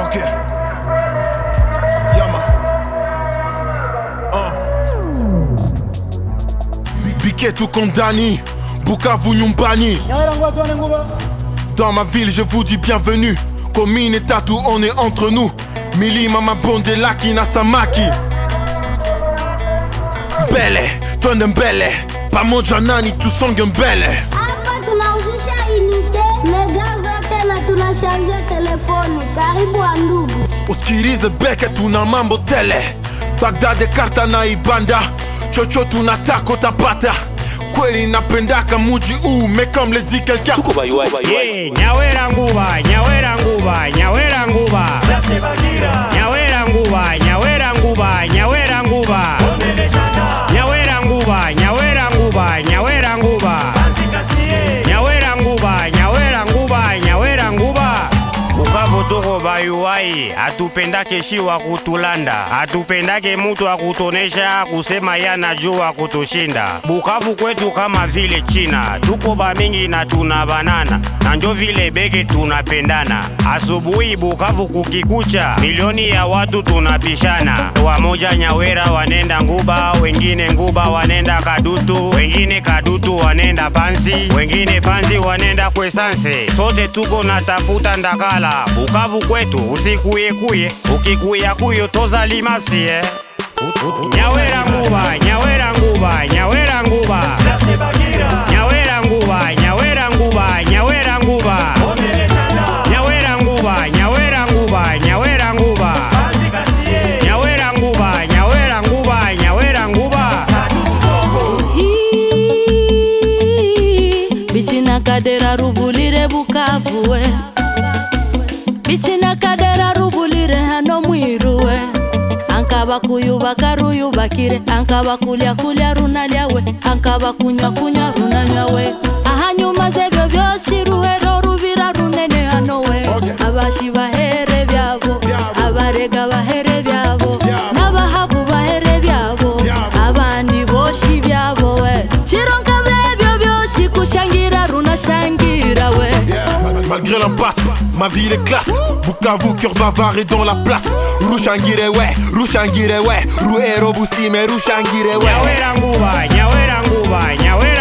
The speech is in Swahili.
Ok. Yama. Biquet ou Kondani, Bukavu Nyumbani. Dans ma ville je vous dis bienvenue. Komine et Tatou on est entre nous. Mili mama bonde laki na samaki. Mbele, twende mbele. Pamoja nani tusonge mbele. Hapa tunauzisha inite, mega zote na tunashanje telefoni. Karibu wa ndugu. Usikilize beke tuna mambo tele. Bagdad karta na Ibanda. Chocho tunataka utapata. Kweli napendaka muji huu, mais comme le dit quelqu'un. Nyawera nguba, nyawera nguba, nyawera nguba. Nyawera nguba, nyawera nguba, nyawera nguba. Nyawera nguba, nyawera nguba, nyawera nguba. Nyawera nguba, nyawera nguba, nyawera nguba. Bukavu tuko bayuwai, atupendake shiwa kutulanda, atupendake mutu akutonesha kusema yanajua kutushinda. Bukavu kwetu kama vile China, tuko bamingi na tunabanana, na njo vile beke tunapendana. Asubuhi Bukavu kukikucha, milioni ya watu tunapishana. Wamoja Nyawera wanenda Nguba, wengine Nguba wanenda Kadutu, wengine Kadutu wanenda Panzi, wengine Panzi wanenda Kwesanse. Sote tuko natafuta ndakala. Bukavu kwetu usikuyekuye, ukikuya kuyo toza limasi Nyawera nguba, nyawera nguba, nyawera nguba. Nyawera nguba, nyawera nguba, nyawera nguba. Nyawera nguba, nyawera nguba, nyawera nguba. Nyawera nguba, nyawera nguba, nyawera nguba. Bichina kadera rubulire Bukavu we. Bichina kadera rubulire hano mwiruwe. Ankaba kuyubaka ruyubakire, ankaba kulya kulya runalyawe, ankaba kunywa kunywa runanywawe. Ahanyuma zebyo byoshi ruhero rubira runene hano we. Abashi bahere byabo, abarega bahere byabo, n'abahavu bahere byabo, abandi boshi byabo we. Chironka bebyo byoshi kushangira runashangira we. Malgré l'impasse, ma ville est classe. Bukavu, cœur bavard et dans la place. Rushangire ouais, Rushangire ouais. Ruero Busime, Rushangire ouais. Nyawera nguba, nyawera nguba, nyawera